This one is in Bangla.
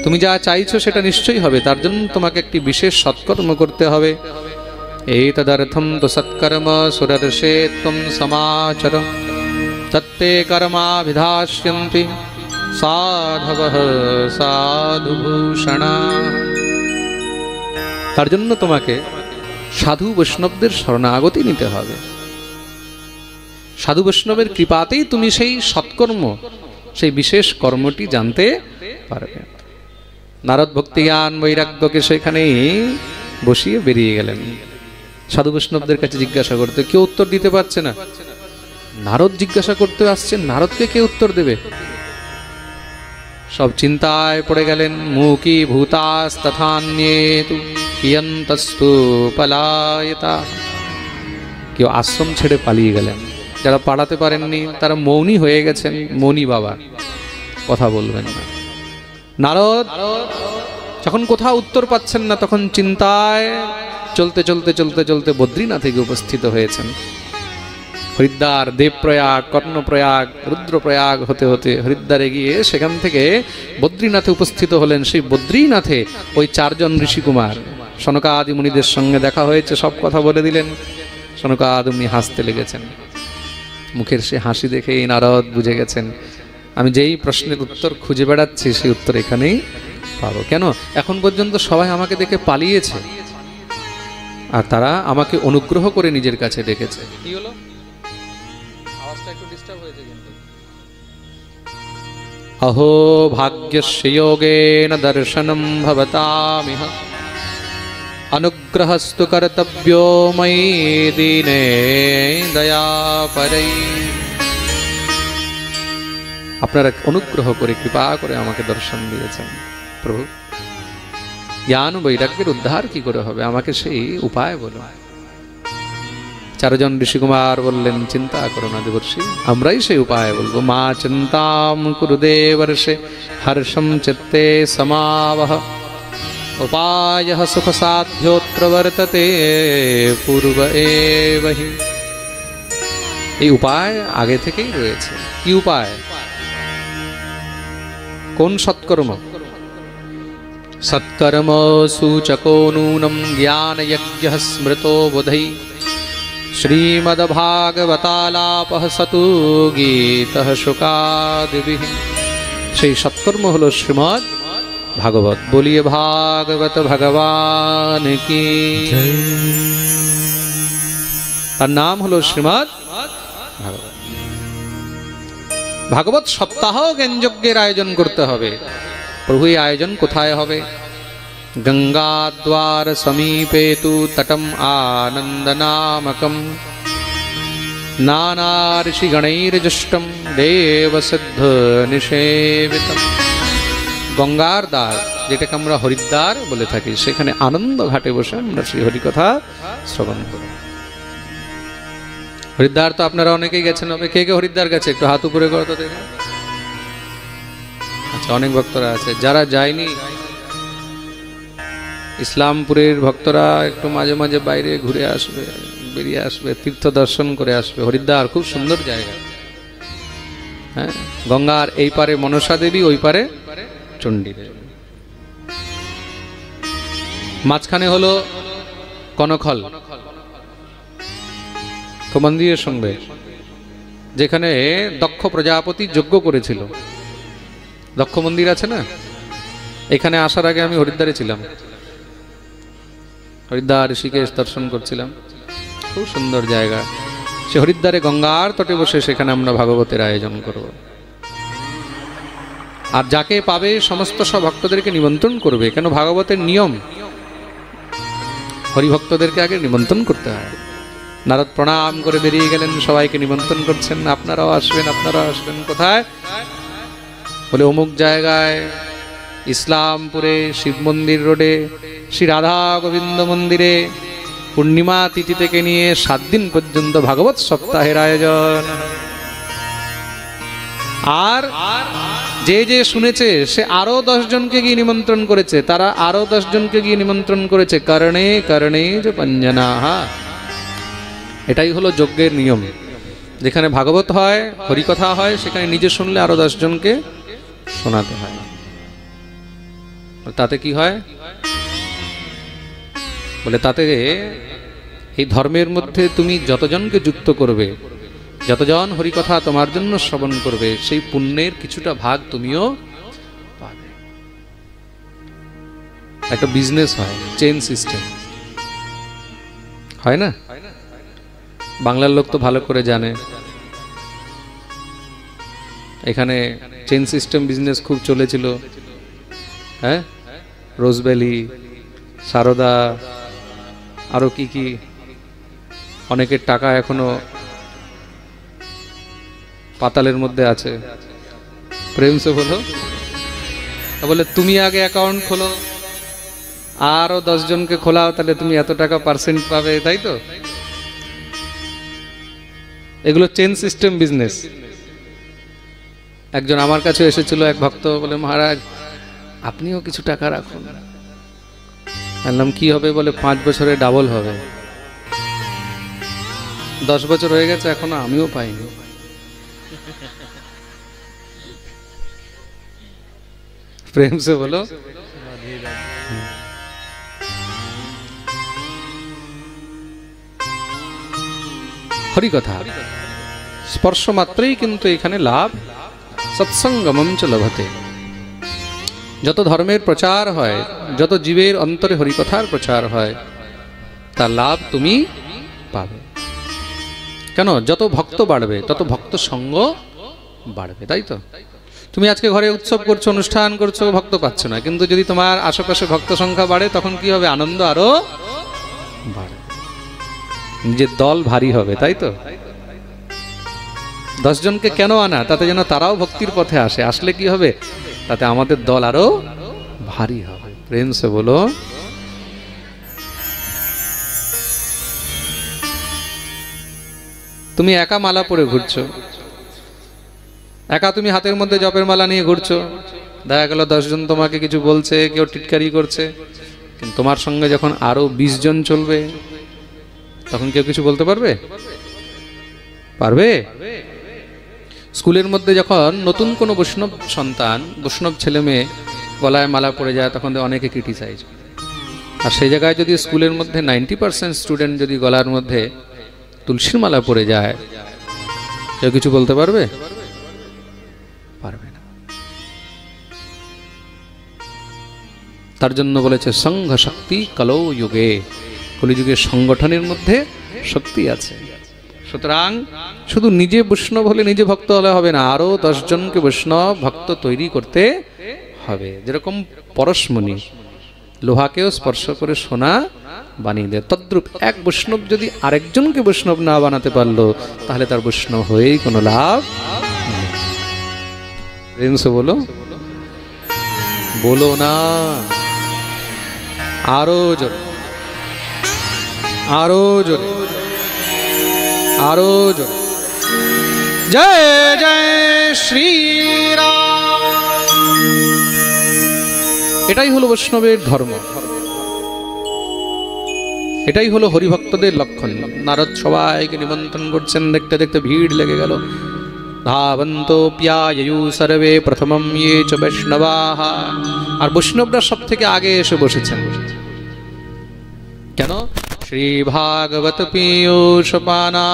তুমি যা চাইছো সেটা নিশ্চয়ই হবে, তার জন্য তোমাকে একটি বিশেষ সৎকর্ম করতে হবে। एतदर्थं तु सत्कर्म सुरर्षे त्वं समाचर तत्ते कर्माभिधास्यन्ति साधवः साधुभूषणा। তার জন্য তোমাকে সাধু বৈষ্ণবদের শরণাগতি নিতে হবে। সাধু বৈষ্ণবের কৃপাতেই তুমি সেই সৎকর্ম, সেই বিশেষ কর্মটি জানতে পারবে। নারদ ভক্তিজ্ঞান বৈরাগ্যকে সেখানেই বসিয়ে বেরিয়ে গেলেন। সাধু বৈষ্ণবদের কাছে জিজ্ঞাসা করতে, কেউ উত্তর দিতে পারছে না। নারদ জিজ্ঞাসা করতে আসছেন, নারদকে কে উত্তর দেবে? সব চিন্তায় পড়ে গেলেন। মুকি ভূতাস্তথান্যেতু কিয়ন্তস্তু পলায়তা। কেউ আশ্রম ছেড়ে পালিয়ে গেলেন। যারা পালাতে পারেননি তারা মৌনী হয়ে গেছেন, মৌনী বাবা, কথা বলবেন না। নারদ যখন কোথাও উত্তর পাচ্ছেন না, তখন চিন্তায় চলতে চলতে চলতে চলতে বদ্রীনাথে গিয়ে উপস্থিত হয়েছেন। হরিদ্বার, দেবপ্রয়াগ, কর্ণপ্রয়াগ, রুদ্রপ্রয়াগ হতে হতে হরিদ্বারে গিয়ে সেখান থেকে বদ্রীনাথে উপস্থিত হলেন। সেই বদ্রীনাথে ওই 4 জন ঋষিকুমার সনকাদি মুনিদের সঙ্গে দেখা হয়েছে, সব কথা বলে দিলেন। সনকাদি মুনি হাসতে লেগেছেন। মুখের সে হাসি দেখেই নারদ বুঝে গেছেন, আমি যেই প্রশ্নের উত্তর খুঁজে বেড়াচ্ছি সেই উত্তর এখানেই পাবো। কেন? এখন পর্যন্ত সবাই আমাকে দেখে পালিয়েছে, আর তারা আমাকে অনুগ্রহ করে নিজের কাছে ডেকেছে। কি হলো? আওয়াজটা একটু ডিস্টার্ব হয়েছে কিন্তু। अहो भाग्यस्य योगेन दर्शनं भवतामिह अनुग्रहस्तु कर्तव्यो मयि दीने दयापरै। আপনারা অনুগ্রহ করে কৃপা করে আমাকে দর্শন দিয়েছেন। প্রভু, জ্ঞান বৈরাগ্যের উদ্ধার কি করে হবে, আমাকে সেই উপায় বলো। 4 জন ঋষিকুমার বললেন, চিন্তা করো না দেবর্ষি, আমরাই সেই উপায় বলবো। মা চিন্তাম কুরু দেবর্ষে হর্ষম চিত্তে সমাবহ উপায়ঃ সুখ সাধ্যোত্র বর্ততে পূর্ব এব হি। এই উপায় আগে থেকেই রয়েছে। কি উপায়? কোন সৎকর্ম? সৎকর্ম সূচকো নূনম জ্ঞান যজ্ঞ স্মৃতো বোধৈ শ্রীমদ্ভাগবতালাপঃ সতু গীতঃ শুকাদিভিঃ। সেই সৎকর্ম হলো শ্রীমদ্ ভাগবত। বলিয়ে ভাগবত ভগবান কি। তার নাম হলো শ্রীমদ্ ভাগবত। ভাগবত সপ্তাহ জ্ঞানযজ্ঞের আয়োজন করতে হবে। প্রভু, এই আয়োজন কোথায় হবে? গঙ্গাদ্বার সমীপে তু তটম আনন্দনামকম নানা ঋষিগণৈর্জুষ্টম দেবসিদ্ধ নিষেবিতম। গঙ্গার দ্বার, যেটাকে আমরা হরিদ্বার বলে থাকি, সেখানে আনন্দ ঘাটে বসে আমরা শ্রী হরিকথা শ্রবণ করি। হরিদ্বার তো আপনারা অনেকেই গেছেন হবে। কে কে হরিদ্বার গেছে একটু হাত উপরে করো তো দেখে। আচ্ছা, অনেক ভক্তরা আছে। যারা যায়নি, ইসলামপুরের ভক্তরা একটু মাঝে মাঝে বাইরে ঘুরে আসবে, বেরিয়ে আসবে, তীর্থ দর্শন করে আসবে। হরিদ্বার খুব সুন্দর জায়গা। হ্যাঁ, গঙ্গার এই পারে মনসা দেবী, ওই পারে চণ্ডী দেবী। মাঝখানে হলো কনকখল মন্দিরের সঙ্গে, যেখানে দক্ষ প্রজাপতি যজ্ঞ করেছিল। দক্ষ মন্দির আছে না? এখানে আসার আগে আমি হরিদ্বারে ছিলাম। হরিদ্বার ঋষিকেশ দর্শন করছিলাম। খুব সুন্দর জায়গা। সে হরিদ্বারে গঙ্গার তটে বসে সেখানে আমরা ভাগবতের আয়োজন করব। আর যাকে পাবে সমস্ত সব ভক্তদেরকে নিমন্ত্রণ করবে। কেন? ভাগবতের নিয়ম, হরিভক্তদেরকে আগে নিমন্ত্রণ করতে হয়। নারদ প্রণাম করে বেরিয়ে গেলেন, সবাইকে নিমন্ত্রণ করছেন, আপনারাও আসবেন, আপনারাও আসবেন। কোথায়? বলে অমুক জায়গায়, ইসলামপুরে শিব মন্দির রোডে শ্রী রাধা গোবিন্দ মন্দিরে পূর্ণিমা তিথি থেকে নিয়ে 7 দিন পর্যন্ত ভাগবত সপ্তাহের আয়োজন। আর যে যে শুনেছে সে আরো 10 জনকে গিয়ে নিমন্ত্রণ করেছে, তারা আরো 10 জনকে গিয়ে নিমন্ত্রণ করেছে। কারণে কারণে যে পঞ্জনাহা। এটাই হলো যজ্ঞের নিয়ম। যেখানে ভাগবত হয়, হরিকথা হয়, সেখানে নিজে শুনলে আরো 10 জনকে শোনাতে হয়। তাতে কি হয়? বলে তাতে এই ধর্মের মধ্যে তুমি যতজনকে যুক্ত করবে, যতজন হরিকথা তোমার জন্য শ্রবণ করবে, সেই পুণ্যের কিছুটা ভাগ তুমিও পাবে। একটা বিজনেস হয়, চেইন সিস্টেম হয় না? বাংলার লোক তো ভালো করে জানে, এখানে চেইন সিস্টেম বিজনেস খুব চলেছিল। হ্যাঁ, রোজভ্যালি, সারদা, আরো কি কি, অনেকের টাকা এখনো পাতালের মধ্যে আছে। প্রেম সে বলো, বলে তুমি আগে অ্যাকাউন্ট খোলো, আরো 10 জনকে খোলাও, তাহলে তুমি এত টাকা পার্সেন্ট পাবে, তাই তো? এগুলো চেইন সিস্টেম বিজনেস। একজন আমার কাছে এসেছিল, এক ভক্ত, বলে মহারাজ আপনিও কিছু টাকা রাখুন। বললাম কি হবে? বলে 5 বছরে ডাবল হবে। 10 বছর হয়ে গেছে, এখনো আমিও পাইনি। প্রেম সে বলো। হরি কথা স্পর্শ মাত্রই কিন্তু এখানে লাভ। সৎসঙ্গমম চ লভতে। যত ধর্মের প্রচার হয়, যত জীবের অন্তরে হরিকথার প্রচার হয়, তার লাভ তুমি পাবে। কেন? যত ভক্ত বাড়বে তত ভক্ত সঙ্গ বাড়বে, তাই তো? তুমি আজকে ঘরে উৎসব করছো, অনুষ্ঠান করছো, ভক্ত পাচ্ছ না, কিন্তু যদি তোমার আশেপাশে ভক্ত সংখ্যা বাড়ে, তখন কি হবে? আনন্দ আরো বাড়ে, নিজের দল ভারী হবে, তাই তো? 10 জনকে কেন আনা? তাতে যেন তারাও ভক্তির পথে আসে। আসলে কি হবে? তাতে আমাদের দল আরো ভারী হবে। প্রেম সে বলো। তুমি একা মালা পরে ঘুরছো, একা তুমি হাতের মধ্যে জপের মালা নিয়ে ঘুরছো, দেখা গেল 10 জন তোমাকে কিছু বলছে, কেউ টিটকারি করছে, কিন্তু তোমার সঙ্গে যখন আরো 20 জন চলবে, তখন কেউ কিছু বলতে পারবে? পারবে? স্কুলের মধ্যে যখন নতুন কোনো বৈষ্ণব সন্তান, বৈষ্ণব ছেলে মেয়ে গলায় মালা পড়ে যায়, তখন অনেকে ক্রিটিসাইজ। আর সেই জায়গায় যদি স্কুলের মধ্যে 90% স্টুডেন্ট যদি গলার মধ্যে তুলসীর মালা পড়ে যায়, কেউ কিছু বলতে পারবে? পারবে না। তার জন্য বলেছে সংঘ শক্তি কলৌ যুগে। কলিযুগের সংগঠনের মধ্যে শক্তি আছে। সুতরাং শুধু নিজে বৈষ্ণব হলে, নিজে ভক্ত হলে হবে না, আরো 10 জনকে বৈষ্ণব ভক্ত তৈরি করতে হবে। যেরকম পরশমণি লোহাকেও স্পর্শ করে সোনা বানিয়ে দেয়, তদ্রূপ এক বৈষ্ণব যদি আরেকজনকে বৈষ্ণব না বানাতে পারলো, তাহলে তার বৈষ্ণব হয়েই কোনো লাভ নেই। বলো, বলো না, আরো জোরে, আরো জোরে, আরো জোরে। জয় জয় শ্রীরাম। এটাই হলো বৈষ্ণবের ধর্ম, এটাই হলো হরিভক্তদের লক্ষণ। নারদ সবাইকে নিমন্ত্রণ করছেন, দেখতে দেখতে ভিড় লেগে গেল। ধাবন্তোপ্যায়ু সর্বে প্রথমম ইয়ে চ বৈষ্ণবাঃ। আর বৈষ্ণবরা সব থেকে আগে এসে বসেছেন। কেন? শ্রী ভাগবত পীয়ূষপানা